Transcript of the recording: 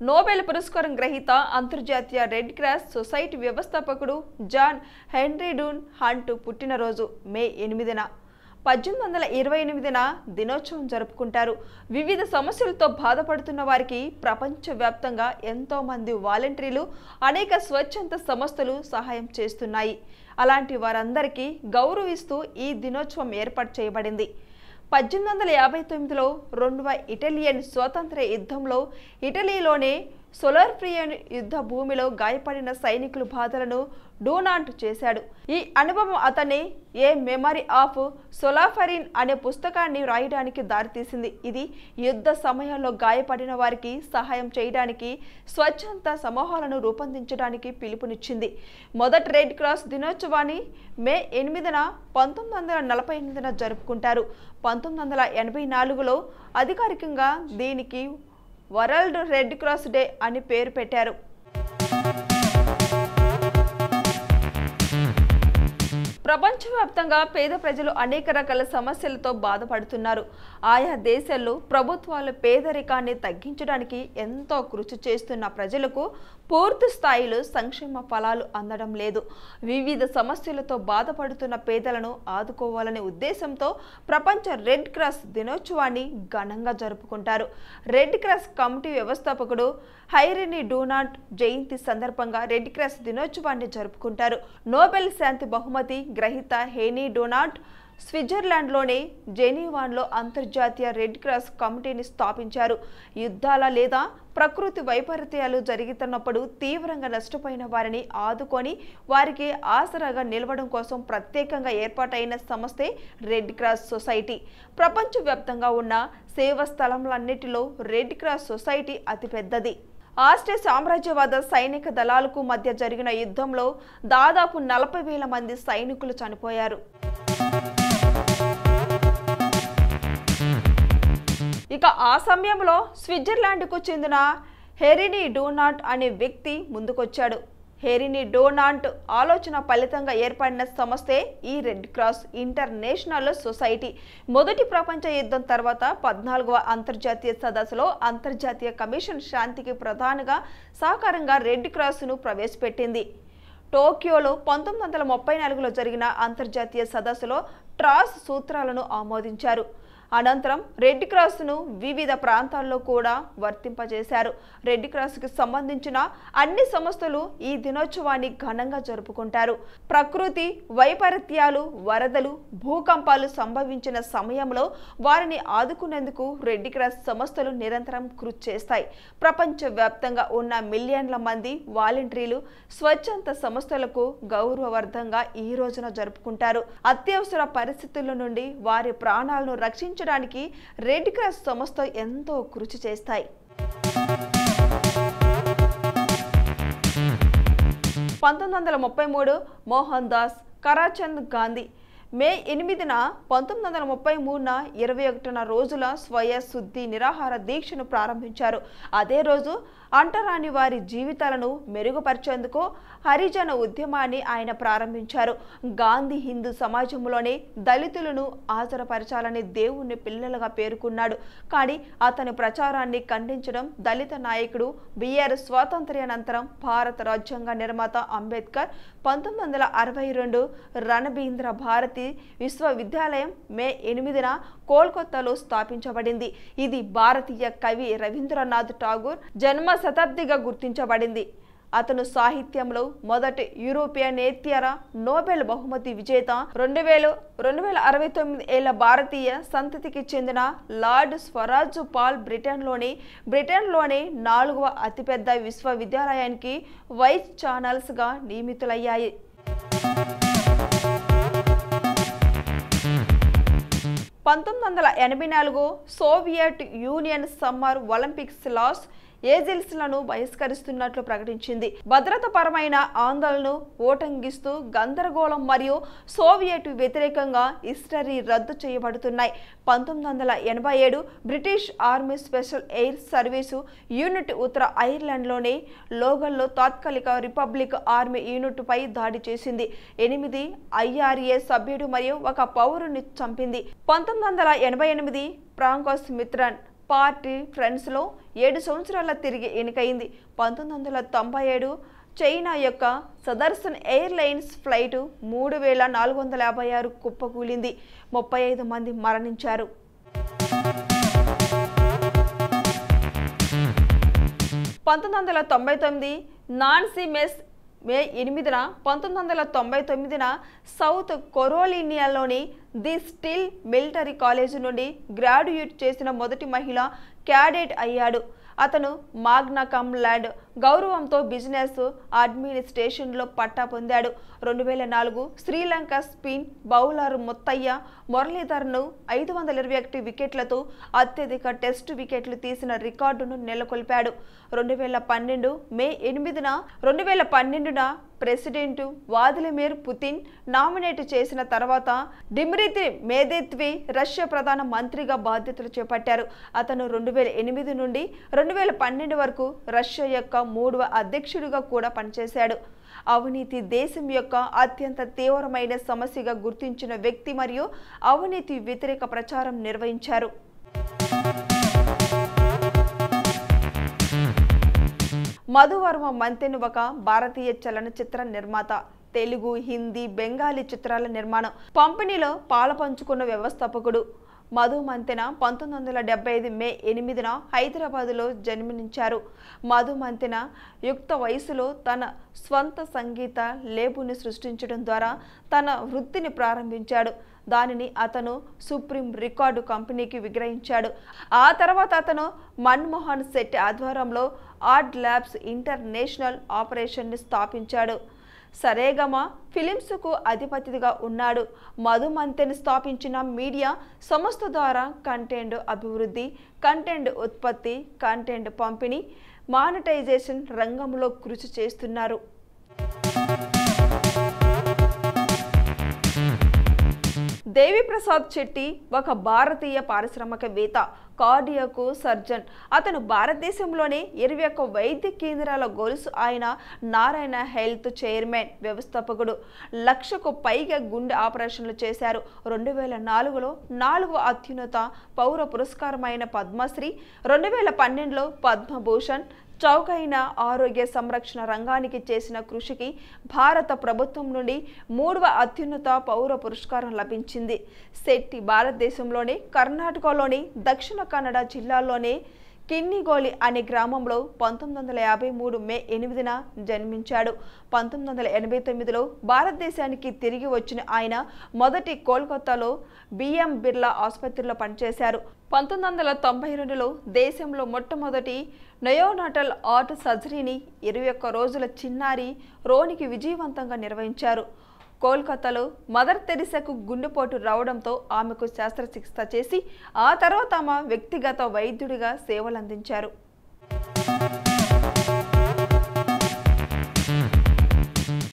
Nobel పురస్కారం గ్రహీత అంతర్జాతీయ రెడ్ క్రాస్ సొసైటీ వ్యవస్థాపకుడు జాన్ హెన్రీ డూన్ హంట్ పుట్టినరోజు మే 8న 1828న దినోత్సవం జరుపుకుంటారు. వివిధ సమస్యలతో బాధపడుతున్న వారికి ప్రపంచవ్యాప్తంగా ఎంతో మంది వాలంటీర్లు, అనేక స్వచ్ఛంద సంస్థలు సహాయం చేస్తున్నాయి. అలాంటి వారందరికీ గౌరవిస్తూ ఈ దినోత్సవం ఏర్పాటు చేయబడింది. 1859లో రెండవ ఇటాలియన్ స్వాతంత్ర్య యుద్ధంలో ఇటలీలోనే సోలర్ఫియన్ యుద్ధ భూమిలో గాయపడిన సైనికుల బాధలను డూనాంట్ చేశాడు. ఈ అనుభవం అతన్ని ఏ మెమరీ ఆఫ్ సోలాఫరిన్ అనే పుస్తకాన్ని రాయడానికి దారితీసింది. ఇది యుద్ధ సమయంలో గాయపడిన వారికి సహాయం చేయడానికి, స్వచ్ఛంద సమూహాలను రూపొందించడానికి పిలుపునిచ్చింది. మొదటి రెడ్ క్రాస్ దినోత్సవాన్ని మే 8న 1948న జరుపుకుంటారు. 1984లో అధికారికంగా దీనికి వరల్డ్ రెడ్ క్రాస్ డే అని పేరు పెట్టారు. ప్రపంచవ్యాప్తంగా పేద ప్రజలు అనేక రకాల సమస్యలతో బాధపడుతున్నారు. ఆయా దేశాల్లో ప్రభుత్వాలు పేదరికాన్ని తగ్గించడానికి ఎంతో కృషి చేస్తున్న ప్రజలకు పూర్తి స్థాయిలో సంక్షేమ ఫలాలు అందడం లేదు. వివిధ సమస్యలతో బాధపడుతున్న పేదలను ఆదుకోవాలనే ఉద్దేశంతో ప్రపంచ రెడ్ క్రాస్ దినోత్సవాన్ని ఘనంగా జరుపుకుంటారు. రెడ్ క్రాస్ కమిటీ వ్యవస్థాపకుడు హైరెనీ డూనాంట్ జయంతి సందర్భంగా రెడ్ క్రాస్ దినోత్సవాన్ని జరుపుకుంటారు. నోబెల్ శాంతి బహుమతి గ్రహీత హెనీ డూనాంట్ స్విట్జర్లాండ్లోని జెనీవాలో అంతర్జాతీయ రెడ్ క్రాస్ కమిటీని స్థాపించారు. యుద్ధాల లేదా ప్రకృతి వైపరీత్యాలు జరుగుతున్నప్పుడు తీవ్రంగా నష్టపోయిన వారిని ఆదుకొని వారికి ఆసరాగా నిలవడం కోసం ప్రత్యేకంగా ఏర్పాటైన సంస్థే రెడ్ క్రాస్ సొసైటీ. ప్రపంచవ్యాప్తంగా ఉన్న సేవా స్థలములన్నిటిలో రెడ్ క్రాస్ సొసైటీ అతిపెద్దది. ఆస్ట్రియా సామ్రాజ్యవాద సైనిక దళాలకు మధ్య జరిగిన యుద్ధంలో దాదాపు 40,000 మంది సైనికులు చనిపోయారు. ఇక ఆ సమయంలో స్విట్జర్లాండ్కు చెందిన హెరినీ డోనాంట్ అనే వ్యక్తి ముందుకొచ్చాడు. హెరినీ డోనాంట్ ఆలోచన ఫలితంగా ఏర్పడిన సంస్థే ఈ రెడ్ క్రాస్ ఇంటర్నేషనల్ సొసైటీ. మొదటి ప్రపంచ యుద్ధం తర్వాత 14వ అంతర్జాతీయ సదస్సులో అంతర్జాతీయ కమిషన్ శాంతికి ప్రధానంగా సహకారంగా రెడ్ క్రాస్ను ప్రవేశపెట్టింది. టోక్యోలో 1934లో జరిగిన అంతర్జాతీయ సదస్సులో ట్రాస్ సూత్రాలను ఆమోదించారు. అనంతరం రెడ్ క్రాస్ను వివిధ ప్రాంతాల్లో కూడా వర్తింపజేశారు. రెడ్ క్రాస్కి సంబంధించిన అన్ని సంస్థలు ఈ దినోత్సవాన్ని ఘనంగా జరుపుకుంటారు. ప్రకృతి వైపరీత్యాలు, వరదలు, భూకంపాలు సంభవించిన సమయంలో వారిని ఆదుకునేందుకు రెడ్ క్రాస్ సంస్థలు నిరంతరం కృషి చేస్తాయి. ప్రపంచవ్యాప్తంగా ఉన్న మిలియన్ల మంది వాలంటీర్లు, స్వచ్ఛంద సంస్థలకు గౌరవార్థంగా ఈ రోజున జరుపుకుంటారు. అత్యవసర పరిస్థితుల నుండి వారి ప్రాణాలను రక్షించడానికి రెడ్ క్రాస్ సంస్థ ఎంతో కృషి చేస్తాయి. 1933 మోహన్ దాస్ కరాచంద్ గాంధీ మే 8న 1933న 21 రోజుల స్వయ శుద్ధి నిరాహార దీక్షను ప్రారంభించారు. అదే రోజు అంటరాని వారి జీవితాలను మెరుగుపరిచేందుకు హరిజన ఉద్యమాన్ని ఆయన ప్రారంభించారు. గాంధీ హిందూ సమాజంలోనే దళితులను ఆచరపరచాలని దేవుణ్ణి పిల్లలుగా పేర్కొన్నాడు. కానీ అతని ప్రచారాన్ని ఖండించడం దళిత నాయకుడు బిఆర్ స్వాతంత్ర్యానంతరం భారత రాజ్యాంగ నిర్మాత అంబేద్కర్ 1962 రణబీంద్ర భారతి విశ్వవిద్యాలయం మే 8న కోల్కతాలో స్థాపించబడింది. ఇది భారతీయ కవి రవీంద్రనాథ్ ఠాగూర్ జన్మ శతాబ్దిగా గుర్తించబడింది. అతను సాహిత్యంలో మొదటి యూరోపియనేతర నోబెల్ బహుమతి విజేత. 2069 ఏళ్ల భారతీయ సంతతికి చెందిన లార్డ్ స్వరాజ్ పాల్ బ్రిటన్లోని 4వ అతిపెద్ద విశ్వవిద్యాలయానికి వైస్ ఛాన్సలర్స్గా నియమితులయ్యాయి. 1984 Soviet Union summer Olympics Los ఏంజెల్స్లను బహిష్కరిస్తున్నట్లు ప్రకటించింది. భద్రతాపరమైన ఆందోళనను ఓటంగిస్తూ గందరగోళం మరియు సోవియట్ వ్యతిరేకంగా హిస్టరీ రద్దు చేయబడుతున్నాయి. 1987 British Army Special Air Service unit ఉత్తర ఐర్లాండ్లోని లోగల్లో తాత్కాలిక రిపబ్లిక్ ఆర్మీ యూనిట్పై దాడి చేసింది. 8 IRA సభ్యుడు మరియు ఒక పౌరుని చంపింది. 1988 ఫ్రాంకోస్ మిత్రన్ పార్టీ ఫ్రెండ్స్లో 7 సంవత్సరాల తిరిగి ఎన్నికైంది. 1997 చైనా యొక్క సదర్సన్ ఎయిర్లైన్స్ ఫ్లైట్ 3456 కుప్పకూలింది. 35 మంది మరణించారు. 1999 నాన్సీ మెస్ మే 8న 1999న సౌత్ కొరోలినియాలోని ది స్టిల్ మిలిటరీ కాలేజ్ నుండి గ్రాడ్యుయేట్ చేసిన మొదటి మహిళ క్యాడెట్ అయ్యాడు. అతను మాగ్నా కమ్ ల్యాండ్ గౌరవంతో బిజినెస్ అడ్మినిస్ట్రేషన్లో పట్టా పొందాడు. 2004 శ్రీలంక స్పిన్ బౌలర్ ముత్తయ్య మురళీధర్ను 521 వికెట్లతో అత్యధిక టెస్టు వికెట్లు తీసిన రికార్డును నెలకొల్పాడు. 2012 మే 8న ప్రెసిడెంట్ వ్లాదిమిర్ పుతిన్ నామినేట్ చేసిన తర్వాత డిమిత్రీ మెద్వెదేవ్ రష్యా ప్రధాన మంత్రిగా బాధ్యతలు చేపట్టారు. అతను 2008 నుండి 2012 వరకు రష్యా యొక్క 3వ అధ్యక్షుడిగా కూడా పనిచేశాడు. అవినీతి దేశం యొక్క అత్యంత తీవ్రమైన సమస్యగా గుర్తించిన వ్యక్తి మరియు అవినీతి వ్యతిరేక ప్రచారం నిర్వహించారు. మధు వర్మ మంతెన ఒక భారతీయ చలనచిత్ర నిర్మాత. తెలుగు, హిందీ, బెంగాలీ చిత్రాల నిర్మాణం, పంపిణీలో పాలుపంచుకున్న వ్యవస్థాపకుడు. మధు మంతెన 1975 మే 8న హైదరాబాదులో జన్మించారు. మధు మంతెన యుక్త వయసులో తన స్వంత సంగీత లేబుల్ని సృష్టించడం ద్వారా తన వృత్తిని ప్రారంభించాడు. దానిని అతను సుప్రీం రికార్డు కంపెనీకి విక్రయించాడు. ఆ తర్వాత అతను మన్మోహన్ శెట్టి ఆధ్వర్యంలో ఆర్ట్ ల్యాబ్స్ ఇంటర్నేషనల్ ఆపరేషన్ని స్థాపించాడు. సరేగమ ఫిలిమ్స్కు అధిపతిగా ఉన్నాడు. మధు మంతెన స్థాపించిన మీడియా సంస్థ ద్వారా కంటెంట్ అభివృద్ధి, కంటెంట్ ఉత్పత్తి, కంటెంట్ పంపిణీ, మానిటైజేషన్ రంగంలో కృషి చేస్తున్నారు. దేవిప్రసాద్ శెట్టి ఒక భారతీయ పారిశ్రామికవేత్త, కార్డియాక్ సర్జన్. అతను భారతదేశంలోనే 21 వైద్య కేంద్రాల గొలుసు ఆయన నారాయణ హెల్త్ చైర్మన్, వ్యవస్థాపకుడు. 1,00,000కు పైగా గుండె ఆపరేషన్లు చేశారు. 2004లో 4వ అత్యున్నత పౌర పురస్కారమైన పద్మశ్రీ, 2012లో పద్మభూషణ్, చౌకైన ఆరోగ్య సంరక్షణ రంగానికి చేసిన కృషికి భారత ప్రభుత్వం నుండి 3వ అత్యున్నత పౌర పురస్కారం లభించింది. శెట్టి భారతదేశంలోని కర్ణాటకలోని దక్షిణ కన్నడ జిల్లాలోని కిన్నిగోలి అనే గ్రామంలో 1953 మే 8న జన్మించాడు. 1989లో భారతదేశానికి తిరిగి వచ్చిన ఆయన మొదటి కోల్కతాలో బిఎం బిర్లా ఆసుపత్రిలో పనిచేశారు. 1992లో దేశంలో మొట్టమొదటి నయోనాటల్ ఆర్ట్ సర్జరీని 21 రోజుల చిన్నారి రోనికి విజయవంతంగా నిర్వహించారు. కోల్కతాలో మదర్ తెరిసాకు గుండెపోటు రావడంతో ఆమెకు శస్త్రచికిత్స చేసి ఆ తర్వాత ఆమె వ్యక్తిగత వైద్యుడిగా సేవలందించారు.